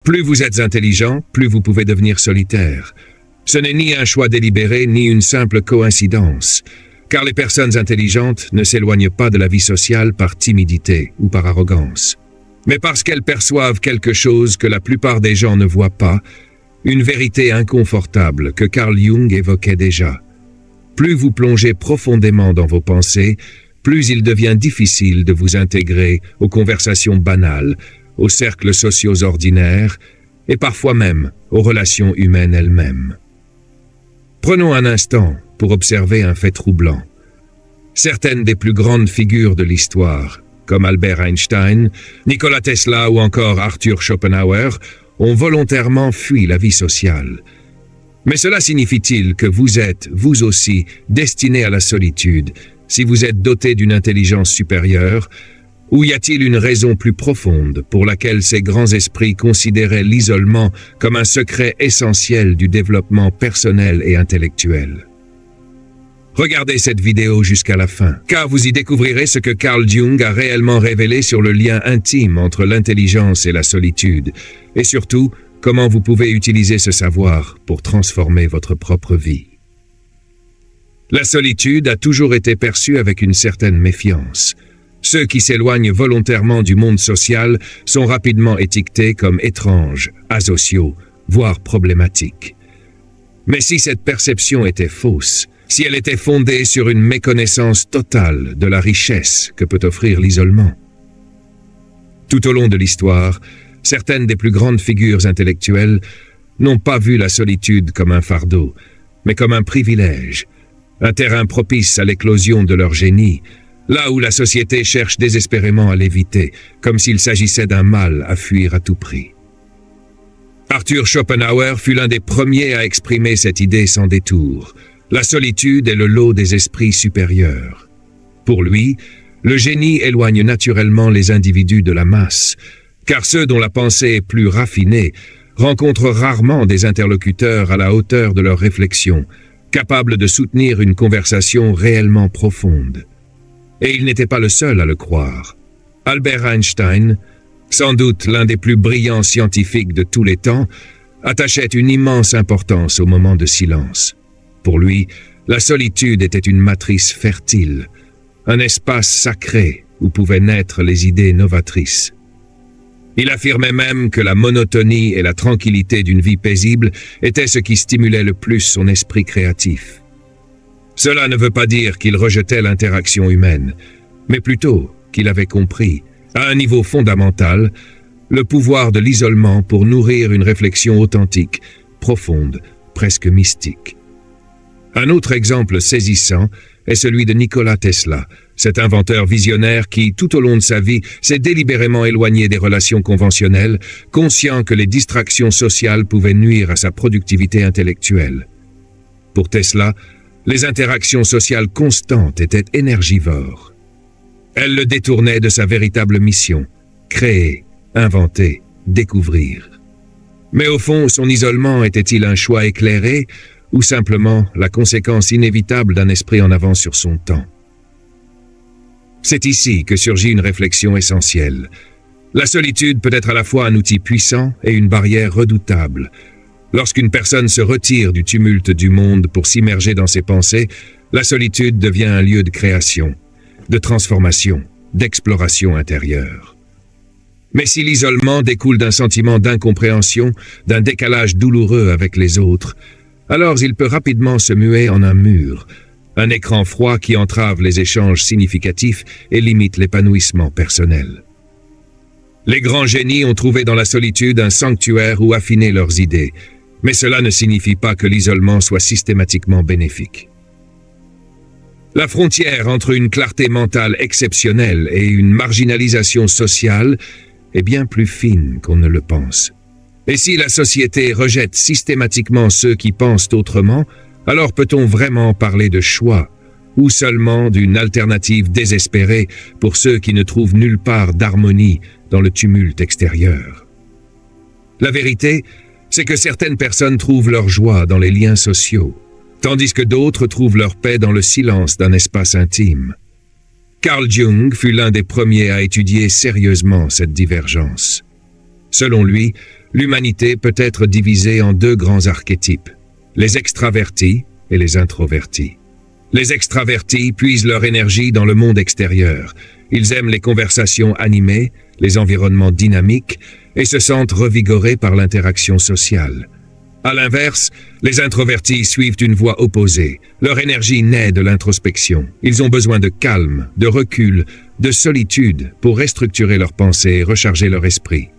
Plus vous êtes intelligent, plus vous pouvez devenir solitaire. Ce n'est ni un choix délibéré, ni une simple coïncidence, car les personnes intelligentes ne s'éloignent pas de la vie sociale par timidité ou par arrogance, mais parce qu'elles perçoivent quelque chose que la plupart des gens ne voient pas, une vérité inconfortable que Carl Jung évoquait déjà. Plus vous plongez profondément dans vos pensées, plus il devient difficile de vous intégrer aux conversations banales, aux cercles sociaux ordinaires et parfois même aux relations humaines elles-mêmes. Prenons un instant pour observer un fait troublant. Certaines des plus grandes figures de l'histoire, comme Albert Einstein, Nikola Tesla ou encore Arthur Schopenhauer, ont volontairement fui la vie sociale. Mais cela signifie-t-il que vous êtes, vous aussi, destiné à la solitude, si vous êtes doté d'une intelligence supérieure, ou y a-t-il une raison plus profonde pour laquelle ces grands esprits considéraient l'isolement comme un secret essentiel du développement personnel et intellectuel? Regardez cette vidéo jusqu'à la fin, car vous y découvrirez ce que Carl Jung a réellement révélé sur le lien intime entre l'intelligence et la solitude, et surtout, comment vous pouvez utiliser ce savoir pour transformer votre propre vie. La solitude a toujours été perçue avec une certaine méfiance. Ceux qui s'éloignent volontairement du monde social sont rapidement étiquetés comme étranges, asociaux, voire problématiques. Mais si cette perception était fausse, si elle était fondée sur une méconnaissance totale de la richesse que peut offrir l'isolement. Tout au long de l'histoire, certaines des plus grandes figures intellectuelles n'ont pas vu la solitude comme un fardeau, mais comme un privilège, un terrain propice à l'éclosion de leur génie, là où la société cherche désespérément à l'éviter, comme s'il s'agissait d'un mal à fuir à tout prix. Arthur Schopenhauer fut l'un des premiers à exprimer cette idée sans détour. La solitude est le lot des esprits supérieurs. Pour lui, le génie éloigne naturellement les individus de la masse, car ceux dont la pensée est plus raffinée rencontrent rarement des interlocuteurs à la hauteur de leurs réflexions, capables de soutenir une conversation réellement profonde. Et il n'était pas le seul à le croire. Albert Einstein, sans doute l'un des plus brillants scientifiques de tous les temps, attachait une immense importance au moment de silence. Pour lui, la solitude était une matrice fertile, un espace sacré où pouvaient naître les idées novatrices. Il affirmait même que la monotonie et la tranquillité d'une vie paisible étaient ce qui stimulait le plus son esprit créatif. Cela ne veut pas dire qu'il rejetait l'interaction humaine, mais plutôt qu'il avait compris, à un niveau fondamental, le pouvoir de l'isolement pour nourrir une réflexion authentique, profonde, presque mystique. Un autre exemple saisissant est celui de Nikola Tesla, cet inventeur visionnaire qui, tout au long de sa vie, s'est délibérément éloigné des relations conventionnelles, conscient que les distractions sociales pouvaient nuire à sa productivité intellectuelle. Pour Tesla, les interactions sociales constantes étaient énergivores. Elles le détournaient de sa véritable mission, créer, inventer, découvrir. Mais au fond, son isolement était-il un choix éclairé ou simplement la conséquence inévitable d'un esprit en avance sur son temps? C'est ici que surgit une réflexion essentielle. La solitude peut être à la fois un outil puissant et une barrière redoutable. Lorsqu'une personne se retire du tumulte du monde pour s'immerger dans ses pensées, la solitude devient un lieu de création, de transformation, d'exploration intérieure. Mais si l'isolement découle d'un sentiment d'incompréhension, d'un décalage douloureux avec les autres, alors il peut rapidement se muer en un mur, un écran froid qui entrave les échanges significatifs et limite l'épanouissement personnel. Les grands génies ont trouvé dans la solitude un sanctuaire où affiner leurs idées, mais cela ne signifie pas que l'isolement soit systématiquement bénéfique. La frontière entre une clarté mentale exceptionnelle et une marginalisation sociale est bien plus fine qu'on ne le pense. Et si la société rejette systématiquement ceux qui pensent autrement, alors peut-on vraiment parler de choix, ou seulement d'une alternative désespérée pour ceux qui ne trouvent nulle part d'harmonie dans le tumulte extérieur? La vérité, c'est que certaines personnes trouvent leur joie dans les liens sociaux, tandis que d'autres trouvent leur paix dans le silence d'un espace intime. Carl Jung fut l'un des premiers à étudier sérieusement cette divergence. Selon lui, l'humanité peut être divisée en deux grands archétypes, les extravertis et les introvertis. Les extravertis puisent leur énergie dans le monde extérieur. Ils aiment les conversations animées, les environnements dynamiques et se sentent revigorés par l'interaction sociale. À l'inverse, les introvertis suivent une voie opposée. Leur énergie naît de l'introspection. Ils ont besoin de calme, de recul, de solitude pour restructurer leurs pensées et recharger leur esprit.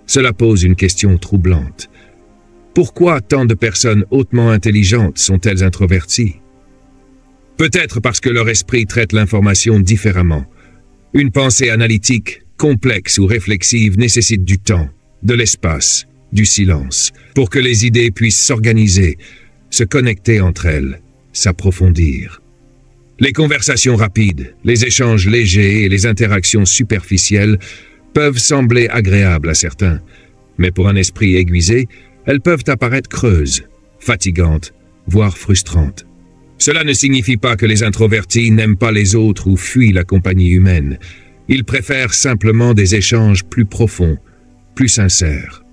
Cela pose une question troublante. Pourquoi tant de personnes hautement intelligentes sont-elles introverties? Peut-être parce que leur esprit traite l'information différemment. Une pensée analytique, complexe ou réflexive nécessite du temps, de l'espace, du silence, pour que les idées puissent s'organiser, se connecter entre elles, s'approfondir. Les conversations rapides, les échanges légers et les interactions superficielles peuvent sembler agréables à certains, mais pour un esprit aiguisé, elles peuvent apparaître creuses, fatigantes, voire frustrantes. Cela ne signifie pas que les introvertis n'aiment pas les autres ou fuient la compagnie humaine. Ils préfèrent simplement des échanges plus profonds, plus sincères.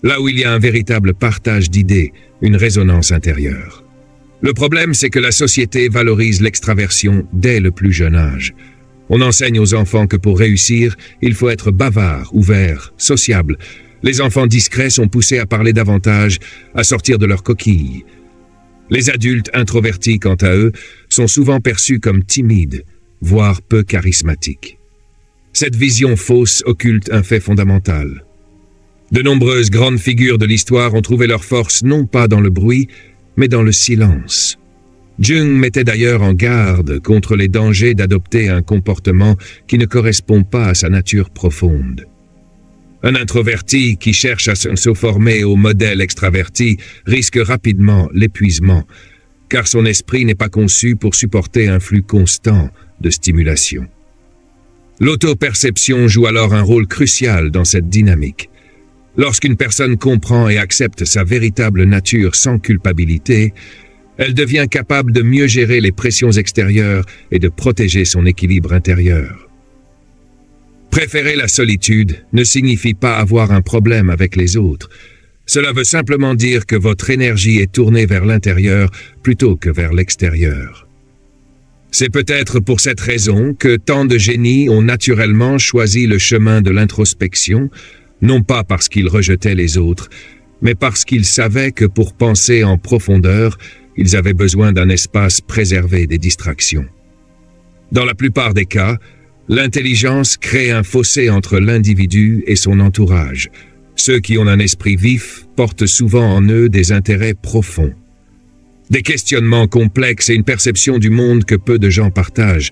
Là où il y a un véritable partage d'idées, une résonance intérieure. Le problème, c'est que la société valorise l'extraversion dès le plus jeune âge. On enseigne aux enfants que pour réussir, il faut être bavard, ouvert, sociable. Les enfants discrets sont poussés à parler davantage, à sortir de leur coquille. Les adultes introvertis, quant à eux, sont souvent perçus comme timides, voire peu charismatiques. Cette vision fausse occulte un fait fondamental. De nombreuses grandes figures de l'histoire ont trouvé leur force non pas dans le bruit, mais dans le silence. Jung mettait d'ailleurs en garde contre les dangers d'adopter un comportement qui ne correspond pas à sa nature profonde. Un introverti qui cherche à se former au modèle extraverti risque rapidement l'épuisement, car son esprit n'est pas conçu pour supporter un flux constant de stimulation. L'autoperception joue alors un rôle crucial dans cette dynamique. Lorsqu'une personne comprend et accepte sa véritable nature sans culpabilité, elle devient capable de mieux gérer les pressions extérieures et de protéger son équilibre intérieur. Préférer la solitude ne signifie pas avoir un problème avec les autres. Cela veut simplement dire que votre énergie est tournée vers l'intérieur plutôt que vers l'extérieur. C'est peut-être pour cette raison que tant de génies ont naturellement choisi le chemin de l'introspection, non pas parce qu'ils rejetaient les autres, mais parce qu'ils savaient que pour penser en profondeur, ils avaient besoin d'un espace préservé des distractions. Dans la plupart des cas, l'intelligence crée un fossé entre l'individu et son entourage. Ceux qui ont un esprit vif portent souvent en eux des intérêts profonds. Des questionnements complexes et une perception du monde que peu de gens partagent,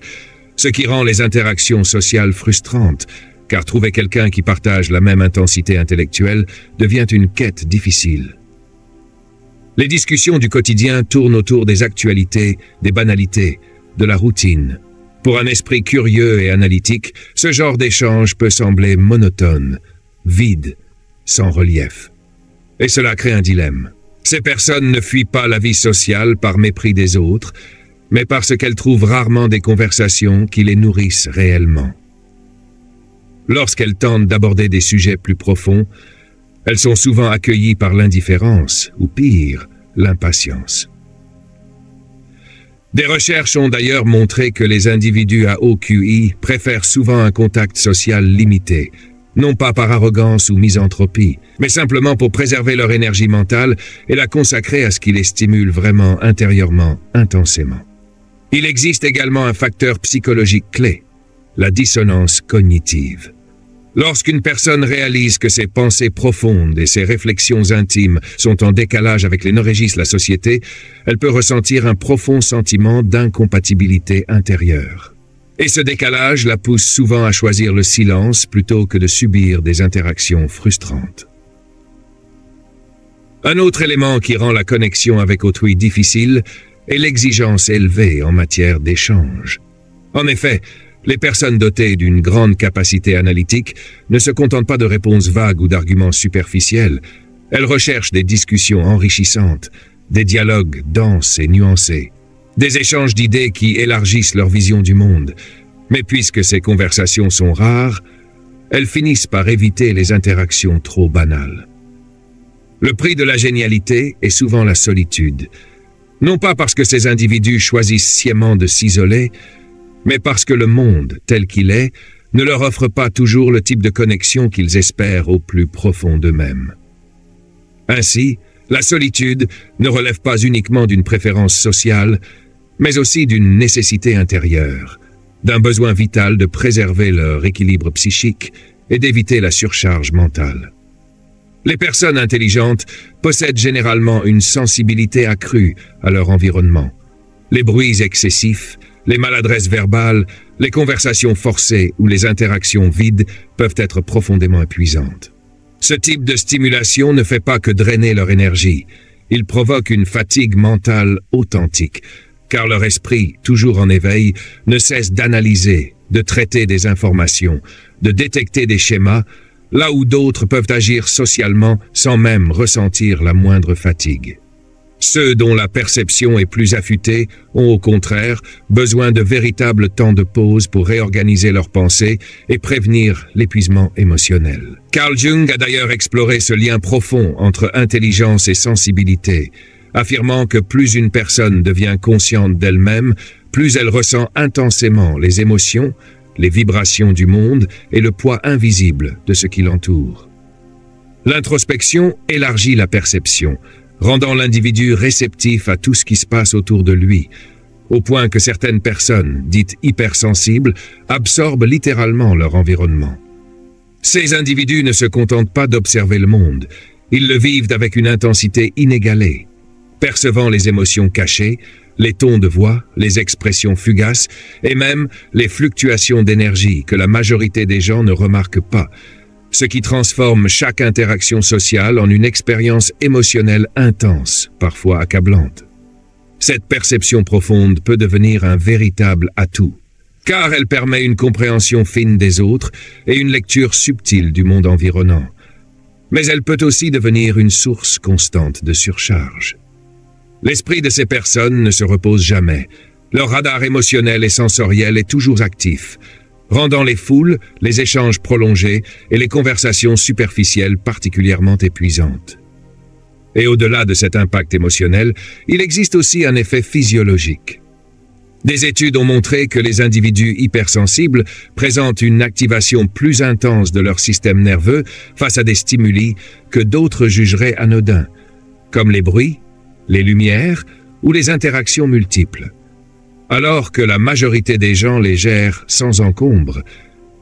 ce qui rend les interactions sociales frustrantes, car trouver quelqu'un qui partage la même intensité intellectuelle devient une quête difficile. Les discussions du quotidien tournent autour des actualités, des banalités, de la routine. Pour un esprit curieux et analytique, ce genre d'échange peut sembler monotone, vide, sans relief. Et cela crée un dilemme. Ces personnes ne fuient pas la vie sociale par mépris des autres, mais parce qu'elles trouvent rarement des conversations qui les nourrissent réellement. Lorsqu'elles tentent d'aborder des sujets plus profonds, elles sont souvent accueillies par l'indifférence, ou pire, l'impatience. Des recherches ont d'ailleurs montré que les individus à haut QI préfèrent souvent un contact social limité, non pas par arrogance ou misanthropie, mais simplement pour préserver leur énergie mentale et la consacrer à ce qui les stimule vraiment intérieurement, intensément. Il existe également un facteur psychologique clé, la dissonance cognitive. Lorsqu'une personne réalise que ses pensées profondes et ses réflexions intimes sont en décalage avec les régissent la société, elle peut ressentir un profond sentiment d'incompatibilité intérieure. Et ce décalage la pousse souvent à choisir le silence plutôt que de subir des interactions frustrantes. Un autre élément qui rend la connexion avec autrui difficile est l'exigence élevée en matière d'échange. En effet, les personnes dotées d'une grande capacité analytique ne se contentent pas de réponses vagues ou d'arguments superficiels. Elles recherchent des discussions enrichissantes, des dialogues denses et nuancés, des échanges d'idées qui élargissent leur vision du monde. Mais puisque ces conversations sont rares, elles finissent par éviter les interactions trop banales. Le prix de la génialité est souvent la solitude, non pas parce que ces individus choisissent sciemment de s'isoler, mais parce que le monde, tel qu'il est, ne leur offre pas toujours le type de connexion qu'ils espèrent au plus profond d'eux-mêmes. Ainsi, la solitude ne relève pas uniquement d'une préférence sociale, mais aussi d'une nécessité intérieure, d'un besoin vital de préserver leur équilibre psychique et d'éviter la surcharge mentale. Les personnes intelligentes possèdent généralement une sensibilité accrue à leur environnement. Les bruits excessifs, les maladresses verbales, les conversations forcées ou les interactions vides peuvent être profondément épuisantes. Ce type de stimulation ne fait pas que drainer leur énergie, il provoque une fatigue mentale authentique, car leur esprit, toujours en éveil, ne cesse d'analyser, de traiter des informations, de détecter des schémas, là où d'autres peuvent agir socialement sans même ressentir la moindre fatigue. Ceux dont la perception est plus affûtée ont au contraire besoin de véritables temps de pause pour réorganiser leurs pensées et prévenir l'épuisement émotionnel. Carl Jung a d'ailleurs exploré ce lien profond entre intelligence et sensibilité, affirmant que plus une personne devient consciente d'elle-même, plus elle ressent intensément les émotions, les vibrations du monde et le poids invisible de ce qui l'entoure. L'introspection élargit la perception, rendant l'individu réceptif à tout ce qui se passe autour de lui, au point que certaines personnes, dites hypersensibles, absorbent littéralement leur environnement. Ces individus ne se contentent pas d'observer le monde, ils le vivent avec une intensité inégalée, percevant les émotions cachées, les tons de voix, les expressions fugaces et même les fluctuations d'énergie que la majorité des gens ne remarquent pas, ce qui transforme chaque interaction sociale en une expérience émotionnelle intense, parfois accablante. Cette perception profonde peut devenir un véritable atout, car elle permet une compréhension fine des autres et une lecture subtile du monde environnant. Mais elle peut aussi devenir une source constante de surcharge. L'esprit de ces personnes ne se repose jamais. Leur radar émotionnel et sensoriel est toujours actif, rendant les foules, les échanges prolongés et les conversations superficielles particulièrement épuisantes. Et au-delà de cet impact émotionnel, il existe aussi un effet physiologique. Des études ont montré que les individus hypersensibles présentent une activation plus intense de leur système nerveux face à des stimuli que d'autres jugeraient anodins, comme les bruits, les lumières ou les interactions multiples. Alors que la majorité des gens les gèrent sans encombre,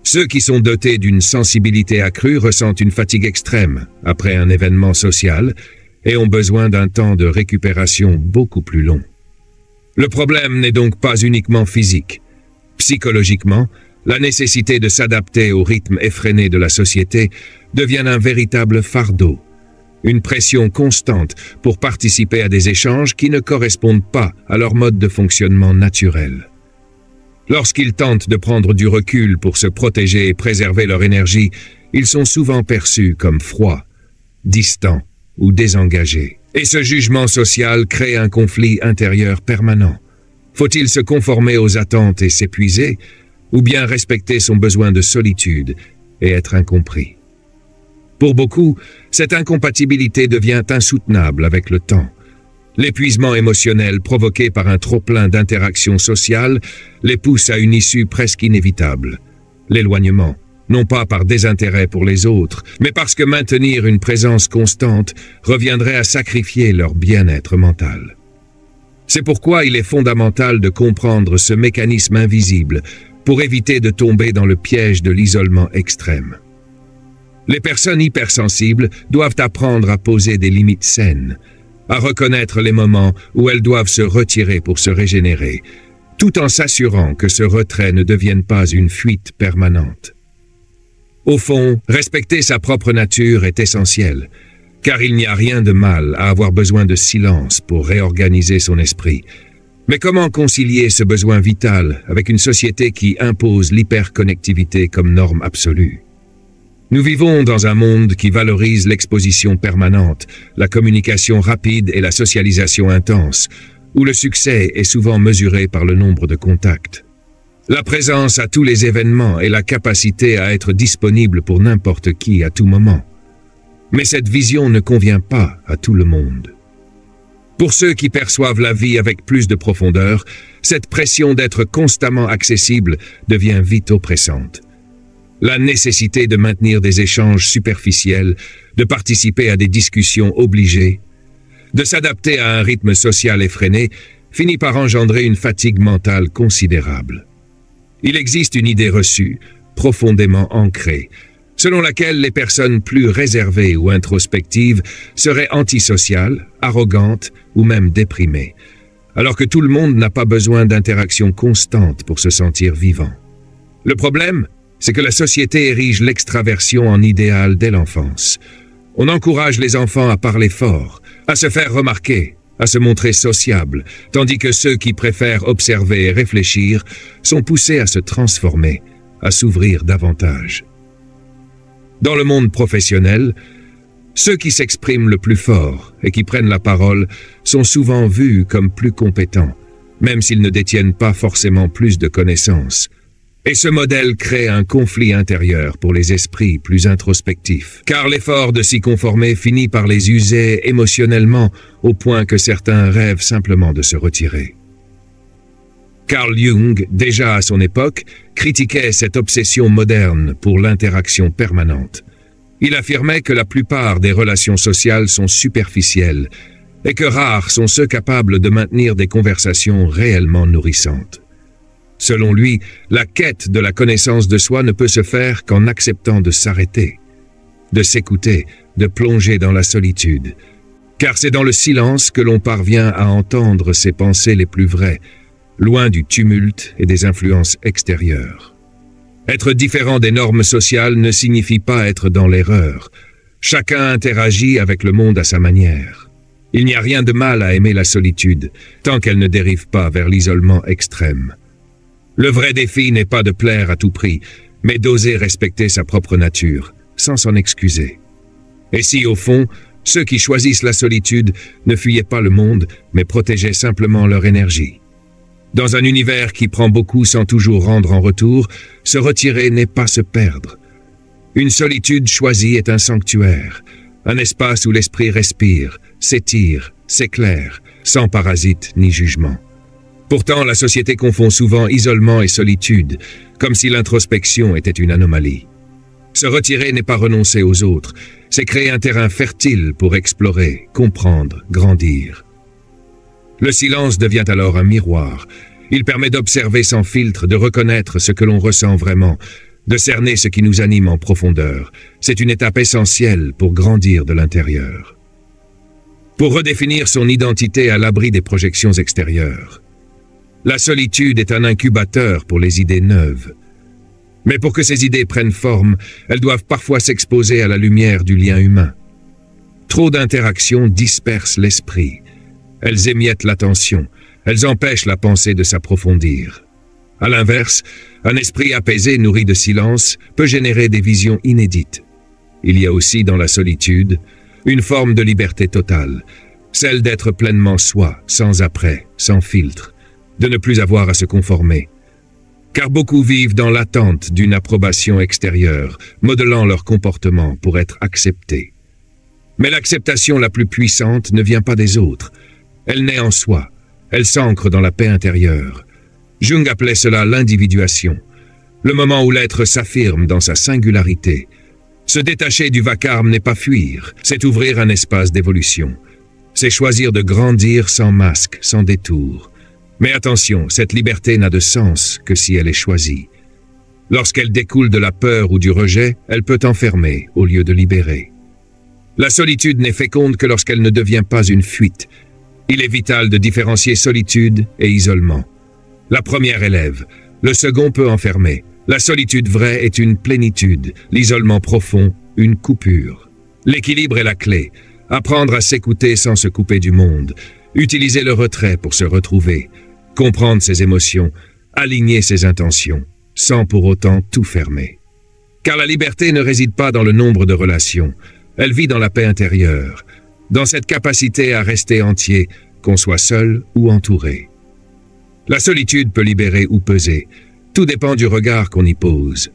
ceux qui sont dotés d'une sensibilité accrue ressentent une fatigue extrême après un événement social et ont besoin d'un temps de récupération beaucoup plus long. Le problème n'est donc pas uniquement physique. Psychologiquement, la nécessité de s'adapter au rythme effréné de la société devient un véritable fardeau, une pression constante pour participer à des échanges qui ne correspondent pas à leur mode de fonctionnement naturel. Lorsqu'ils tentent de prendre du recul pour se protéger et préserver leur énergie, ils sont souvent perçus comme froids, distants ou désengagés. Et ce jugement social crée un conflit intérieur permanent. Faut-il se conformer aux attentes et s'épuiser, ou bien respecter son besoin de solitude et être incompris? Pour beaucoup, cette incompatibilité devient insoutenable avec le temps. L'épuisement émotionnel provoqué par un trop-plein d'interactions sociales les pousse à une issue presque inévitable, l'éloignement, non pas par désintérêt pour les autres, mais parce que maintenir une présence constante reviendrait à sacrifier leur bien-être mental. C'est pourquoi il est fondamental de comprendre ce mécanisme invisible pour éviter de tomber dans le piège de l'isolement extrême. Les personnes hypersensibles doivent apprendre à poser des limites saines, à reconnaître les moments où elles doivent se retirer pour se régénérer, tout en s'assurant que ce retrait ne devienne pas une fuite permanente. Au fond, respecter sa propre nature est essentiel, car il n'y a rien de mal à avoir besoin de silence pour réorganiser son esprit. Mais comment concilier ce besoin vital avec une société qui impose l'hyperconnectivité comme norme absolue? Nous vivons dans un monde qui valorise l'exposition permanente, la communication rapide et la socialisation intense, où le succès est souvent mesuré par le nombre de contacts. La présence à tous les événements et la capacité à être disponible pour n'importe qui à tout moment. Mais cette vision ne convient pas à tout le monde. Pour ceux qui perçoivent la vie avec plus de profondeur, cette pression d'être constamment accessible devient vite oppressante. La nécessité de maintenir des échanges superficiels, de participer à des discussions obligées, de s'adapter à un rythme social effréné, finit par engendrer une fatigue mentale considérable. Il existe une idée reçue, profondément ancrée, selon laquelle les personnes plus réservées ou introspectives seraient antisociales, arrogantes ou même déprimées, alors que tout le monde n'a pas besoin d'interaction constante pour se sentir vivant. Le problème, c'est que la société érige l'extraversion en idéal dès l'enfance. On encourage les enfants à parler fort, à se faire remarquer, à se montrer sociables, tandis que ceux qui préfèrent observer et réfléchir sont poussés à se transformer, à s'ouvrir davantage. Dans le monde professionnel, ceux qui s'expriment le plus fort et qui prennent la parole sont souvent vus comme plus compétents, même s'ils ne détiennent pas forcément plus de connaissances. Et ce modèle crée un conflit intérieur pour les esprits plus introspectifs, car l'effort de s'y conformer finit par les user émotionnellement au point que certains rêvent simplement de se retirer. Carl Jung, déjà à son époque, critiquait cette obsession moderne pour l'interaction permanente. Il affirmait que la plupart des relations sociales sont superficielles et que rares sont ceux capables de maintenir des conversations réellement nourrissantes. Selon lui, la quête de la connaissance de soi ne peut se faire qu'en acceptant de s'arrêter, de s'écouter, de plonger dans la solitude. Car c'est dans le silence que l'on parvient à entendre ses pensées les plus vraies, loin du tumulte et des influences extérieures. Être différent des normes sociales ne signifie pas être dans l'erreur. Chacun interagit avec le monde à sa manière. Il n'y a rien de mal à aimer la solitude, tant qu'elle ne dérive pas vers l'isolement extrême. Le vrai défi n'est pas de plaire à tout prix, mais d'oser respecter sa propre nature, sans s'en excuser. Et si, au fond, ceux qui choisissent la solitude ne fuyaient pas le monde, mais protégeaient simplement leur énergie? Dans un univers qui prend beaucoup sans toujours rendre en retour, se retirer n'est pas se perdre. Une solitude choisie est un sanctuaire, un espace où l'esprit respire, s'étire, s'éclaire, sans parasite ni jugement. Pourtant, la société confond souvent isolement et solitude, comme si l'introspection était une anomalie. Se retirer n'est pas renoncer aux autres, c'est créer un terrain fertile pour explorer, comprendre, grandir. Le silence devient alors un miroir. Il permet d'observer sans filtre, de reconnaître ce que l'on ressent vraiment, de cerner ce qui nous anime en profondeur. C'est une étape essentielle pour grandir de l'intérieur. Pour redéfinir son identité à l'abri des projections extérieures. La solitude est un incubateur pour les idées neuves. Mais pour que ces idées prennent forme, elles doivent parfois s'exposer à la lumière du lien humain. Trop d'interactions dispersent l'esprit. Elles émiettent l'attention, elles empêchent la pensée de s'approfondir. À l'inverse, un esprit apaisé nourri de silence peut générer des visions inédites. Il y a aussi dans la solitude une forme de liberté totale, celle d'être pleinement soi, sans après, sans filtre, de ne plus avoir à se conformer. Car beaucoup vivent dans l'attente d'une approbation extérieure, modelant leur comportement pour être acceptés. Mais l'acceptation la plus puissante ne vient pas des autres. Elle naît en soi, elle s'ancre dans la paix intérieure. Jung appelait cela l'individuation, le moment où l'être s'affirme dans sa singularité. Se détacher du vacarme n'est pas fuir, c'est ouvrir un espace d'évolution. C'est choisir de grandir sans masque, sans détour. Mais attention, cette liberté n'a de sens que si elle est choisie. Lorsqu'elle découle de la peur ou du rejet, elle peut enfermer au lieu de libérer. La solitude n'est féconde que lorsqu'elle ne devient pas une fuite. Il est vital de différencier solitude et isolement. La première élève, le second peut enfermer. La solitude vraie est une plénitude, l'isolement profond, une coupure. L'équilibre est la clé. Apprendre à s'écouter sans se couper du monde. Utiliser le retrait pour se retrouver. Comprendre ses émotions, aligner ses intentions, sans pour autant tout fermer. Car la liberté ne réside pas dans le nombre de relations. Elle vit dans la paix intérieure, dans cette capacité à rester entier, qu'on soit seul ou entouré. La solitude peut libérer ou peser. Tout dépend du regard qu'on y pose.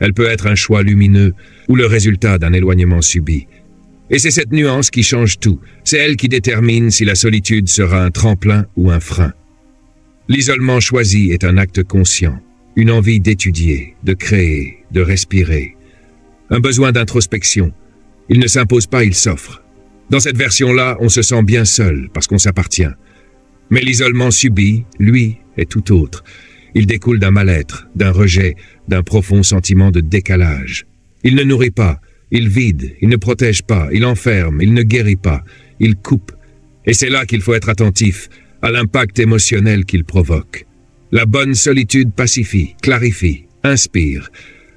Elle peut être un choix lumineux ou le résultat d'un éloignement subi. Et c'est cette nuance qui change tout. C'est elle qui détermine si la solitude sera un tremplin ou un frein. L'isolement choisi est un acte conscient, une envie d'étudier, de créer, de respirer. Un besoin d'introspection. Il ne s'impose pas, il s'offre. Dans cette version-là, on se sent bien seul parce qu'on s'appartient. Mais l'isolement subi, lui, est tout autre. Il découle d'un mal-être, d'un rejet, d'un profond sentiment de décalage. Il ne nourrit pas, il vide, il ne protège pas, il enferme, il ne guérit pas, il coupe. Et c'est là qu'il faut être attentif à l'impact émotionnel qu'il provoque. La bonne solitude pacifie, clarifie, inspire.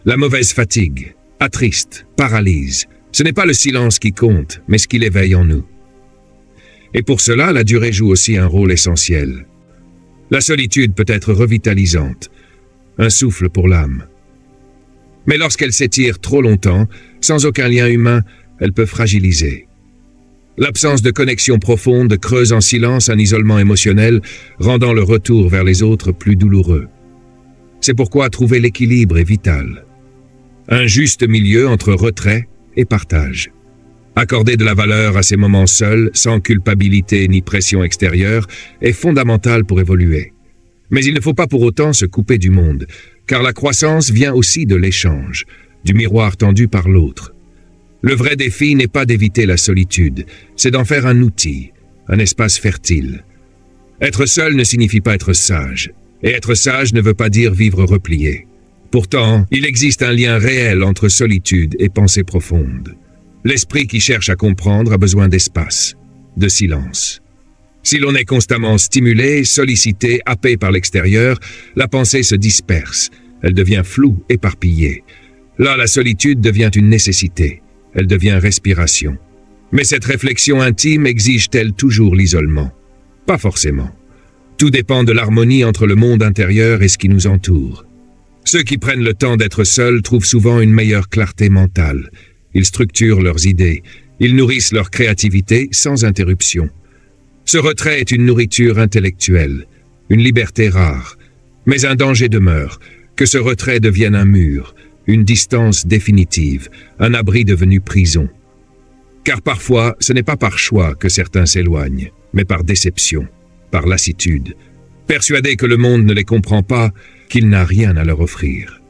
La mauvaise fatigue, attriste, paralyse. Ce n'est pas le silence qui compte, mais ce qu'il éveille en nous. Et pour cela, la durée joue aussi un rôle essentiel. La solitude peut être revitalisante, un souffle pour l'âme. Mais lorsqu'elle s'étire trop longtemps, sans aucun lien humain, elle peut fragiliser. L'absence de connexion profonde creuse en silence un isolement émotionnel, rendant le retour vers les autres plus douloureux. C'est pourquoi trouver l'équilibre est vital. Un juste milieu entre retrait et partage. Accorder de la valeur à ces moments seuls, sans culpabilité ni pression extérieure, est fondamental pour évoluer. Mais il ne faut pas pour autant se couper du monde, car la croissance vient aussi de l'échange, du miroir tendu par l'autre. Le vrai défi n'est pas d'éviter la solitude, c'est d'en faire un outil, un espace fertile. Être seul ne signifie pas être sage, et être sage ne veut pas dire vivre replié. Pourtant, il existe un lien réel entre solitude et pensée profonde. L'esprit qui cherche à comprendre a besoin d'espace, de silence. Si l'on est constamment stimulé, sollicité, happé par l'extérieur, la pensée se disperse, elle devient floue, éparpillée. Là, la solitude devient une nécessité, elle devient respiration. Mais cette réflexion intime exige-t-elle toujours l'isolement? Pas forcément. Tout dépend de l'harmonie entre le monde intérieur et ce qui nous entoure. Ceux qui prennent le temps d'être seuls trouvent souvent une meilleure clarté mentale. Ils structurent leurs idées, ils nourrissent leur créativité sans interruption. Ce retrait est une nourriture intellectuelle, une liberté rare. Mais un danger demeure, que ce retrait devienne un mur, une distance définitive, un abri devenu prison. Car parfois, ce n'est pas par choix que certains s'éloignent, mais par déception, par lassitude, persuadés que le monde ne les comprend pas, qu'il n'a rien à leur offrir.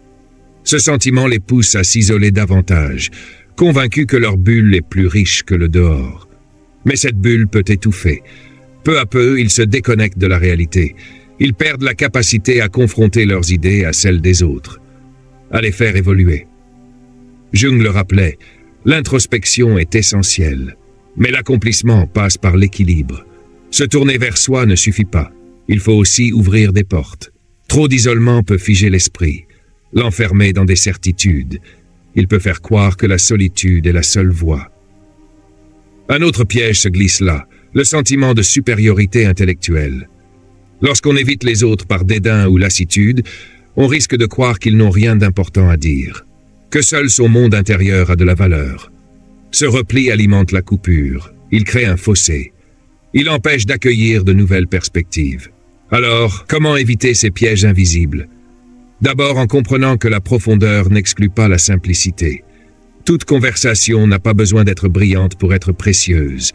Ce sentiment les pousse à s'isoler davantage, convaincus que leur bulle est plus riche que le dehors. Mais cette bulle peut étouffer. Peu à peu, ils se déconnectent de la réalité. Ils perdent la capacité à confronter leurs idées à celles des autres, à les faire évoluer. Jung le rappelait, l'introspection est essentielle, mais l'accomplissement passe par l'équilibre. Se tourner vers soi ne suffit pas. Il faut aussi ouvrir des portes. Trop d'isolement peut figer l'esprit, l'enfermer dans des certitudes. Il peut faire croire que la solitude est la seule voie. Un autre piège se glisse là, le sentiment de supériorité intellectuelle. Lorsqu'on évite les autres par dédain ou lassitude, on risque de croire qu'ils n'ont rien d'important à dire, que seul son monde intérieur a de la valeur. Ce repli alimente la coupure, il crée un fossé, il empêche d'accueillir de nouvelles perspectives. Alors, comment éviter ces pièges invisibles? D'abord en comprenant que la profondeur n'exclut pas la simplicité. Toute conversation n'a pas besoin d'être brillante pour être précieuse.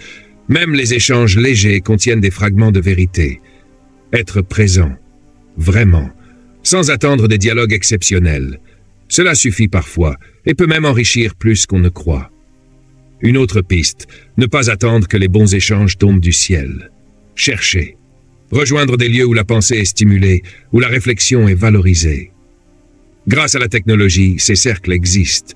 Même les échanges légers contiennent des fragments de vérité. Être présent, vraiment, sans attendre des dialogues exceptionnels. Cela suffit parfois et peut même enrichir plus qu'on ne croit. Une autre piste, ne pas attendre que les bons échanges tombent du ciel. Chercher. Rejoindre des lieux où la pensée est stimulée, où la réflexion est valorisée. Grâce à la technologie, ces cercles existent.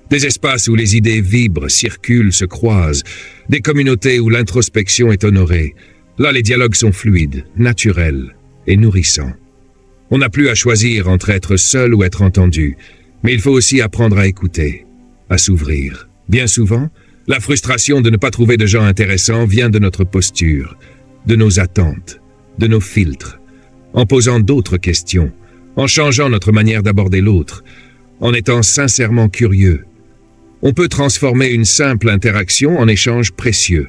Des espaces où les idées vibrent, circulent, se croisent. Des communautés où l'introspection est honorée. Là, les dialogues sont fluides, naturels et nourrissants. On n'a plus à choisir entre être seul ou être entendu, mais il faut aussi apprendre à écouter, à s'ouvrir. Bien souvent, la frustration de ne pas trouver de gens intéressants vient de notre posture, de nos attentes, de nos filtres, en posant d'autres questions, en changeant notre manière d'aborder l'autre, en étant sincèrement curieux. On peut transformer une simple interaction en échange précieux.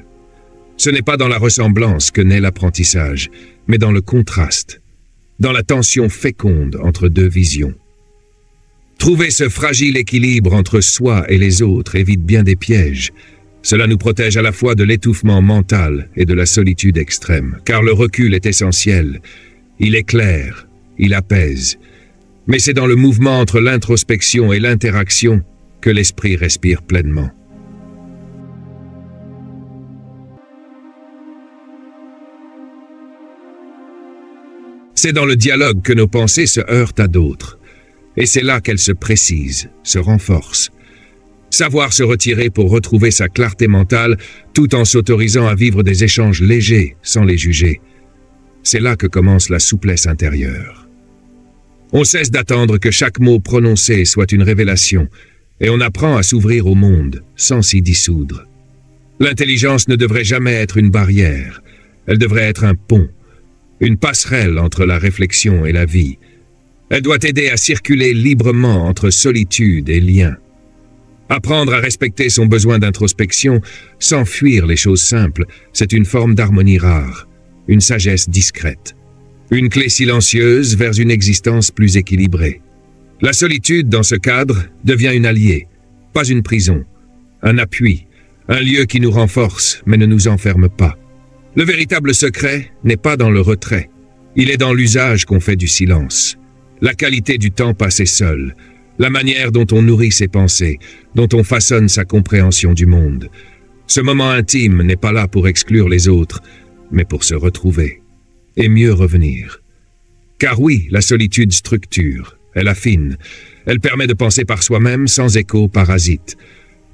Ce n'est pas dans la ressemblance que naît l'apprentissage, mais dans le contraste. dans la tension féconde entre deux visions. Trouver ce fragile équilibre entre soi et les autres évite bien des pièges. Cela nous protège à la fois de l'étouffement mental et de la solitude extrême, car le recul est essentiel. Il éclaire, il apaise. Mais c'est dans le mouvement entre l'introspection et l'interaction que l'esprit respire pleinement. C'est dans le dialogue que nos pensées se heurtent à d'autres. Et c'est là qu'elles se précisent, se renforcent. Savoir se retirer pour retrouver sa clarté mentale tout en s'autorisant à vivre des échanges légers sans les juger. C'est là que commence la souplesse intérieure. On cesse d'attendre que chaque mot prononcé soit une révélation et on apprend à s'ouvrir au monde sans s'y dissoudre. L'intelligence ne devrait jamais être une barrière, elle devrait être un pont, une passerelle entre la réflexion et la vie. Elle doit aider à circuler librement entre solitude et lien. Apprendre à respecter son besoin d'introspection sans fuir les choses simples, c'est une forme d'harmonie rare, une sagesse discrète, une clé silencieuse vers une existence plus équilibrée. La solitude, dans ce cadre, devient une alliée, pas une prison, un appui, un lieu qui nous renforce mais ne nous enferme pas. Le véritable secret n'est pas dans le retrait, il est dans l'usage qu'on fait du silence. La qualité du temps passé seul, la manière dont on nourrit ses pensées, dont on façonne sa compréhension du monde. Ce moment intime n'est pas là pour exclure les autres, mais pour se retrouver et mieux revenir. Car oui, la solitude structure, elle affine, elle permet de penser par soi-même sans écho parasite.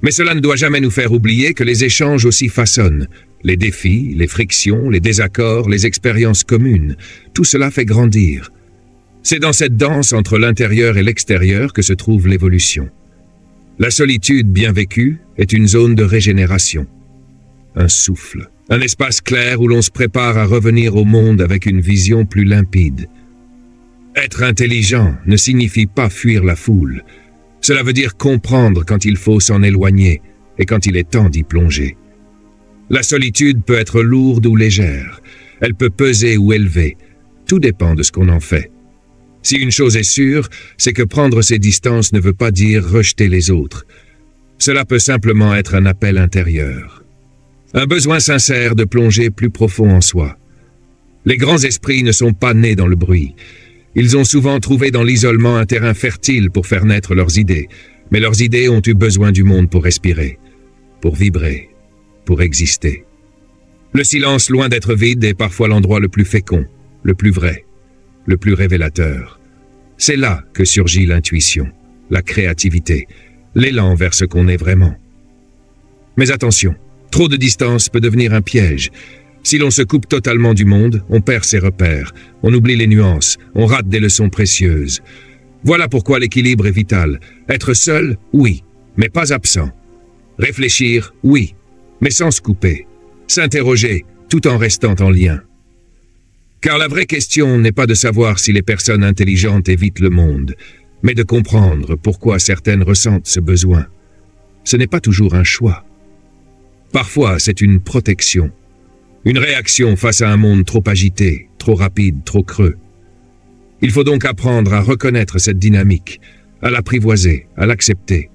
Mais cela ne doit jamais nous faire oublier que les échanges aussi façonnent. Les défis, les frictions, les désaccords, les expériences communes, tout cela fait grandir. C'est dans cette danse entre l'intérieur et l'extérieur que se trouve l'évolution. La solitude bien vécue est une zone de régénération, un souffle, un espace clair où l'on se prépare à revenir au monde avec une vision plus limpide. Être intelligent ne signifie pas fuir la foule. Cela veut dire comprendre quand il faut s'en éloigner et quand il est temps d'y plonger. La solitude peut être lourde ou légère, elle peut peser ou élever, tout dépend de ce qu'on en fait. Si une chose est sûre, c'est que prendre ses distances ne veut pas dire rejeter les autres. Cela peut simplement être un appel intérieur. Un besoin sincère de plonger plus profond en soi. Les grands esprits ne sont pas nés dans le bruit. Ils ont souvent trouvé dans l'isolement un terrain fertile pour faire naître leurs idées, mais leurs idées ont eu besoin du monde pour respirer, pour vibrer, pour exister. Le silence, loin d'être vide, est parfois l'endroit le plus fécond, le plus vrai, le plus révélateur. C'est là que surgit l'intuition, la créativité, l'élan vers ce qu'on est vraiment. Mais attention, trop de distance peut devenir un piège. Si l'on se coupe totalement du monde, on perd ses repères, on oublie les nuances, on rate des leçons précieuses. Voilà pourquoi l'équilibre est vital. Être seul, oui, mais pas absent. Réfléchir, oui, mais sans se couper. S'interroger, tout en restant en lien. Car la vraie question n'est pas de savoir si les personnes intelligentes évitent le monde, mais de comprendre pourquoi certaines ressentent ce besoin. Ce n'est pas toujours un choix. Parfois, c'est une protection. Une réaction face à un monde trop agité, trop rapide, trop creux. Il faut donc apprendre à reconnaître cette dynamique, à l'apprivoiser, à l'accepter.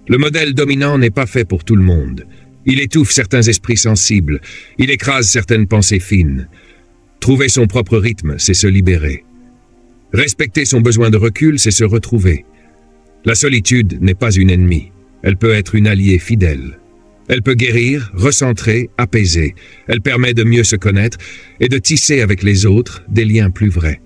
Le modèle dominant n'est pas fait pour tout le monde. Il étouffe certains esprits sensibles, il écrase certaines pensées fines. Trouver son propre rythme, c'est se libérer. Respecter son besoin de recul, c'est se retrouver. La solitude n'est pas une ennemie, elle peut être une alliée fidèle. Elle peut guérir, recentrer, apaiser. Elle permet de mieux se connaître et de tisser avec les autres des liens plus vrais.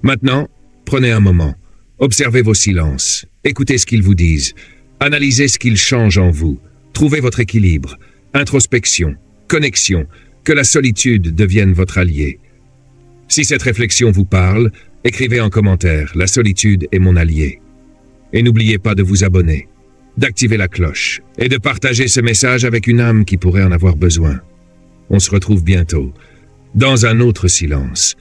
Maintenant, prenez un moment. Observez vos silences. Écoutez ce qu'ils vous disent. Analysez ce qu'ils changent en vous. Trouvez votre équilibre. Introspection, connexion. Que la solitude devienne votre allié. Si cette réflexion vous parle, écrivez en commentaire « La solitude est mon allié ». Et n'oubliez pas de vous abonner, d'activer la cloche et de partager ce message avec une âme qui pourrait en avoir besoin. On se retrouve bientôt, dans un autre silence,